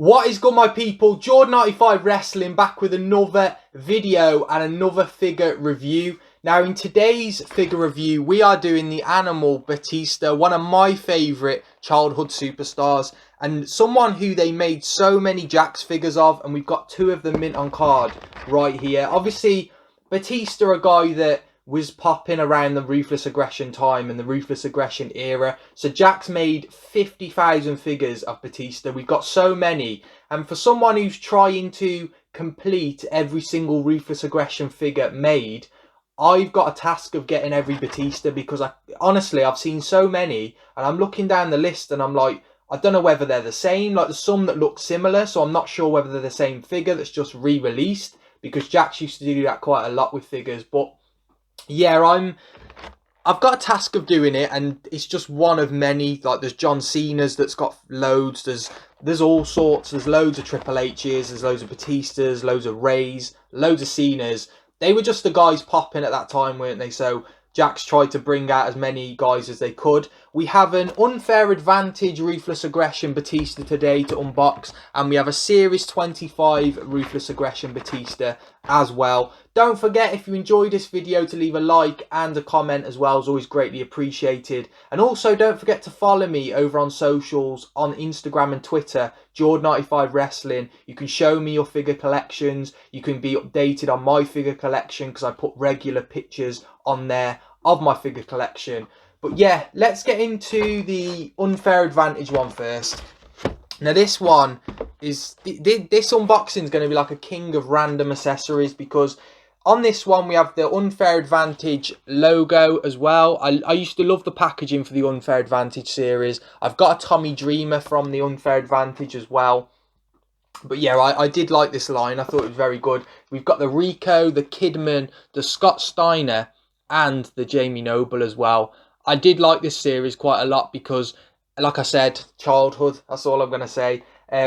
What is good, my people? Jakks Wrestling back with another video and another figure review. Now in today's figure review we are doing the Animal Batista, one of my favourite childhood superstars and someone who they made so many Jakks figures of, and we've got two of them mint on card right here. Obviously Batista, a guy that was popping around the Ruthless Aggression time and the Ruthless Aggression era. So Jakks made 50,000 figures of Batista. We've got so many. And for someone who's trying to complete every single Ruthless Aggression figure made, I've got a task of getting every Batista, because honestly, I've seen so many and I'm looking down the list and I'm like, I don't know whether they're the same. Like, there's some that look similar, so I'm not sure whether they're the same figure that's just re-released, because Jakks used to do that quite a lot with figures. But yeah, I've got a task of doing it, and it's just one of many. Like, there's John Cena's that's got loads, there's all sorts, there's loads of Triple H's, there's loads of Batistas, loads of Rays, loads of Cena's. They were just the guys popping at that time, weren't they? So Jakks tried to bring out as many guys as they could. We have an Unfair Advantage Ruthless Aggression Batista today to unbox, and we have a Series 25 Ruthless Aggression Batista as well. Don't forget, if you enjoyed this video, to leave a like and a comment as well. It's always greatly appreciated. And also don't forget to follow me over on socials, on Instagram and Twitter, Jakks Wrestling. You can show me your figure collections. You can be updated on my figure collection, because I put regular pictures on there of my figure collection. But yeah, let's get into the Unfair Advantage one first. Now this one is, this unboxing is going to be like a king of random accessories, because on this one we have the Unfair Advantage logo as well. I used to love the packaging for the Unfair Advantage series. I've got a Tommy Dreamer from the Unfair Advantage as well. But yeah, I did like this line. I thought it was very good. We've got the Rico, the Kidman, the Scott Steiner, and the Jamie Noble as well. I did like this series quite a lot because, like I said, childhood, that's all I'm going to say.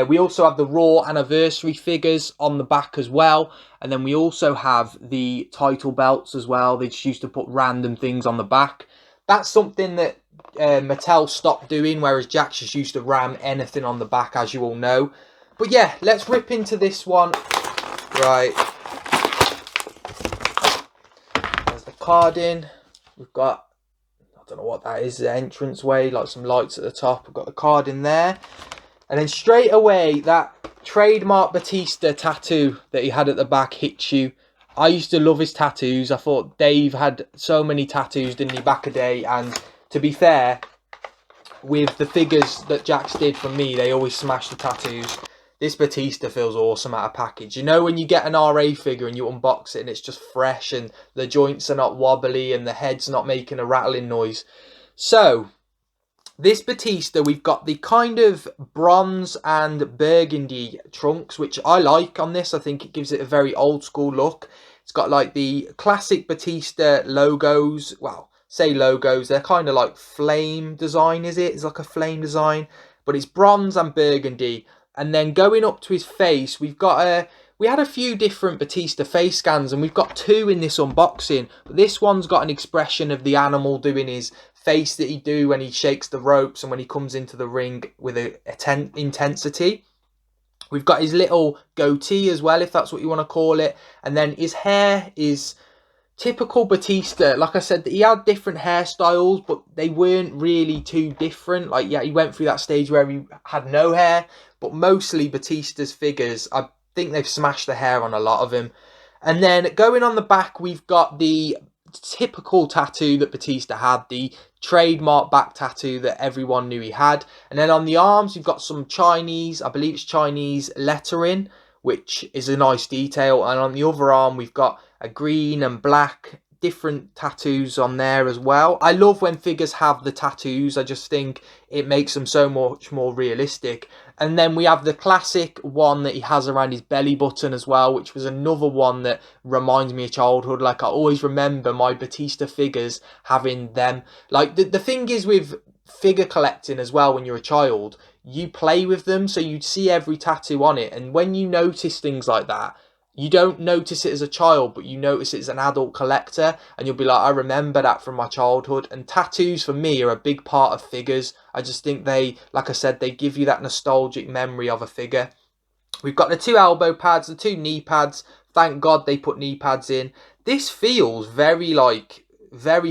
We also have the Raw Anniversary figures on the back as well. And then we also have the title belts as well. They just used to put random things on the back. That's something that Mattel stopped doing, whereas Jakks just used to ram anything on the back, as you all know. But yeah, let's rip into this one. Right. There's the card in. We've got, I don't know what that is, the entranceway, like some lights at the top. We've got the card in there. And then straight away, that trademark Batista tattoo that he had at the back hits you. I used to love his tattoos. I thought Dave had so many tattoos, didn't he, back a day. And to be fair, with the figures that Jakks did for me, they always smashed the tattoos. This Batista feels awesome out of package. You know when you get an RA figure and you unbox it and it's just fresh and the joints are not wobbly and the head's not making a rattling noise. So this Batista, we've got the kind of bronze and burgundy trunks, which I like on this. I think it gives it a very old school look. It's got like the classic Batista logos. Well, say logos, they're kind of like flame design, is it? It's like a flame design, but it's bronze and burgundy. And then going up to his face, we've got we had a few different Batista face scans, and we've got two in this unboxing. But this one's got an expression of the animal doing his face that he do when he shakes the ropes and when he comes into the ring with a intensity. We've got his little goatee as well, if that's what you want to call it. And then his hair is typical Batista. Like I said, he had different hairstyles, but they weren't really too different. Like, yeah, he went through that stage where he had no hair, but mostly Batista's figures, I think they've smashed the hair on a lot of him. And then going on the back, we've got the typical tattoo that Batista had, the trademark back tattoo that everyone knew he had. And then on the arms, you've got some Chinese, I believe it's Chinese lettering, which is a nice detail. And on the other arm, we've got a green and black, different tattoos on there as well. I love when figures have the tattoos. I just think it makes them so much more realistic. And then we have the classic one that he has around his belly button as well, which was another one that reminds me of childhood. Like, I always remember my Batista figures having them. Like, the thing is with figure collecting as well, when you're a child, you play with them, so you'd see every tattoo on it. And when you notice things like that, you don't notice it as a child, but you notice it as an adult collector, and you'll be like, I remember that from my childhood. And tattoos for me are a big part of figures. I just think they, like I said, they give you that nostalgic memory of a figure. We've got the 2 elbow pads, the 2 knee pads. Thank God they put knee pads in. This feels very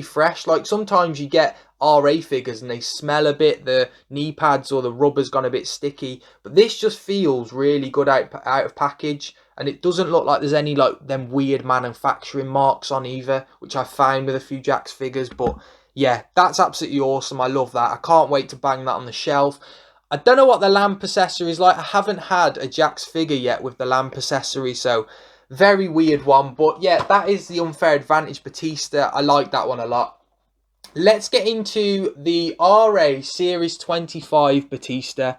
fresh. Like sometimes you get RA figures and they smell a bit, the knee pads or the rubber's gone a bit sticky. But this just feels really good out of package. And it doesn't look like there's any like them weird manufacturing marks on either, which I found with a few Jakks figures. But yeah, that's absolutely awesome. I love that. I can't wait to bang that on the shelf. I don't know what the lamp accessory is like. I haven't had a Jakks figure yet with the lamp accessory, so very weird one. But yeah, that is the Unfair Advantage Batista. I like that one a lot. Let's get into the RA Series 25 Batista.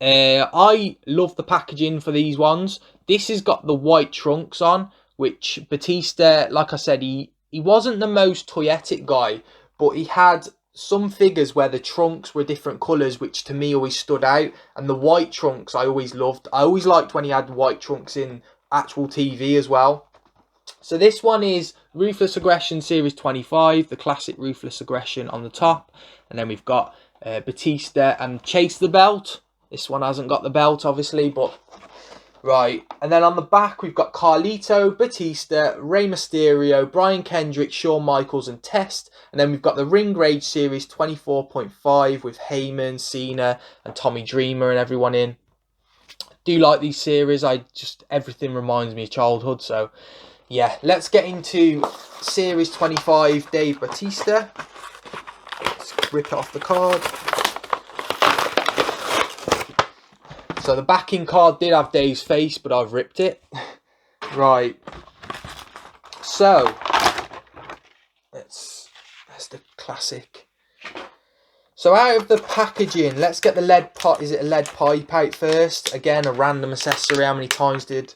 I love the packaging for these ones. This has got the white trunks on, which Batista, like I said, he wasn't the most toyetic guy, but he had some figures where the trunks were different colours, which to me always stood out. And the white trunks I always loved. I always liked when he had white trunks in actual TV as well. So this one is Ruthless Aggression Series 25, the classic Ruthless Aggression on the top. And then we've got Batista and Chase the Belt. This one hasn't got the belt, obviously, but right. And then on the back, we've got Carlito, Batista, Rey Mysterio, Brian Kendrick, Shawn Michaels, and Test. And then we've got the Ring Rage Series 24.5 with Heyman, Cena, and Tommy Dreamer and everyone in. Do like these series. Everything reminds me of childhood. So, yeah, let's get into Series 25 Dave Batista. Let's rip it off the card. So the backing card did have Dave's face, but I've ripped it. Right. So that's the classic. So out of the packaging, let's get the lead pipe. Is it a lead pipe out first? Again, a random accessory. How many times did?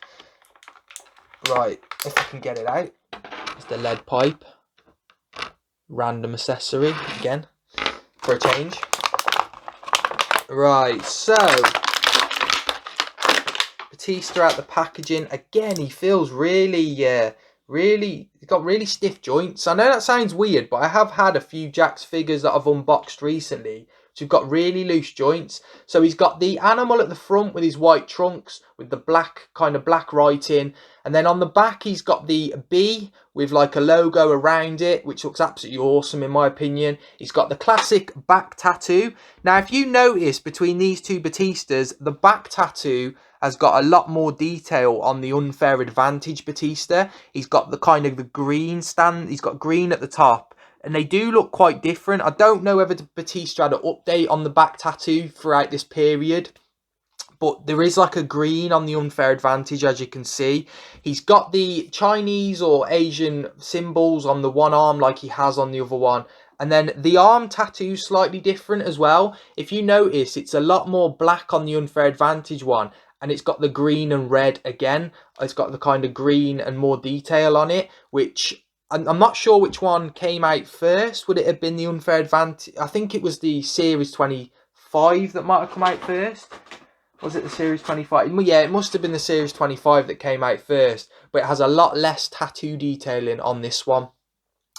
Right, if I can get it out. It's the lead pipe. Random accessory again for a change. Right, so Batista out the packaging. Again, he feels he's got really stiff joints. I know that sounds weird, but I have had a few Jakks figures that I've unboxed recently which have got really loose joints. So he's got the animal at the front with his white trunks with the black writing, and then on the back he's got the B with like a logo around it, which looks absolutely awesome in my opinion. He's got the classic back tattoo. Now if you notice between these two Batistas, the back tattoo has got a lot more detail on the Unfair Advantage Batista. He's got the kind of the green stand, he's got green at the top, and they do look quite different. I don't know whether Batista had an update on the back tattoo throughout this period, but there is like a green on the Unfair Advantage, as you can see. He's got the Chinese or Asian symbols on the one arm like he has on the other one. And then the arm tattoo slightly different as well. If you notice, it's a lot more black on the Unfair Advantage one, and it's got the green and red again. It's got the kind of green and more detail on it, which I'm not sure which one came out first. Would it have been the Unfair Advantage? I think it was the Series 25 that might have come out first. Was it the Series 25? Yeah, it must have been the Series 25 that came out first, but it has a lot less tattoo detailing on this one.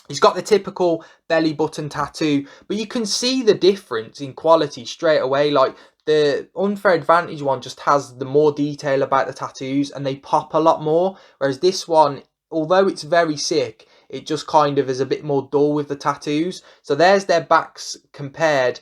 He's got the typical belly button tattoo, but you can see the difference in quality straight away. Like the Unfair Advantage one just has the more detail about the tattoos and they pop a lot more. Whereas this one, although it's very sick, it just kind of is a bit more dull with the tattoos. So there's their backs compared.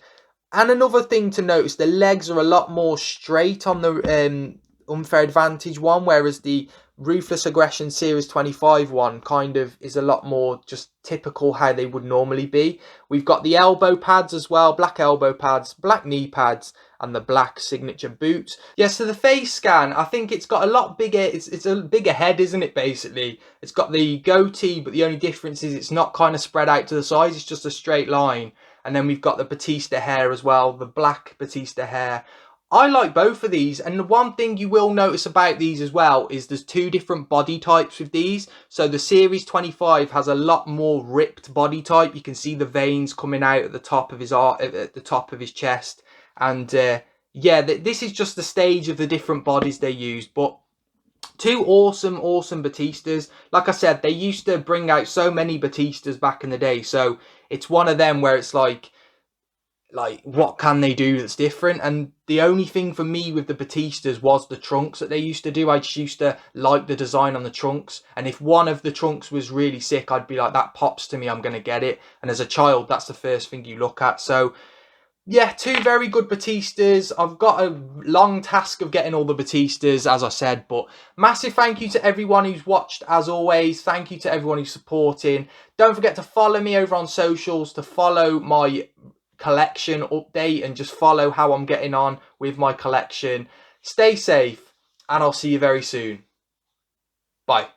And another thing to notice, the legs are a lot more straight on the Unfair Advantage one, whereas the Ruthless Aggression Series 25 one kind of is a lot more just typical how they would normally be. We've got the elbow pads as well, black elbow pads, black knee pads, and the black signature boots. Yeah, so the face scan, I think it's got a lot bigger, it's a bigger head, isn't it, basically? It's got the goatee, but the only difference is it's not kind of spread out to the sides, it's just a straight line. And then we've got the Batista hair as well, the black Batista hair. I like both of these, and the one thing you will notice about these as well is there's two different body types with these. So the Series 25 has a lot more ripped body type. You can see the veins coming out at the top of his chest, and yeah, this is just the stage of the different bodies they used. But two awesome Batistas. Like I said, they used to bring out so many Batistas back in the day, so it's one of them where it's like, like, what can they do that's different? And the only thing for me with the Batistas was the trunks that they used to do. I just used to like the design on the trunks, and if one of the trunks was really sick, I'd be like, that pops to me, I'm gonna get it. And as a child, that's the first thing you look at. So yeah, two very good Batistas. I've got a long task of getting all the Batistas, as I said, but massive thank you to everyone who's watched, as always. Thank you to everyone who's supporting. Don't forget to follow me over on socials, to follow my collection update and just follow how I'm getting on with my collection. Stay safe, and I'll see you very soon. Bye.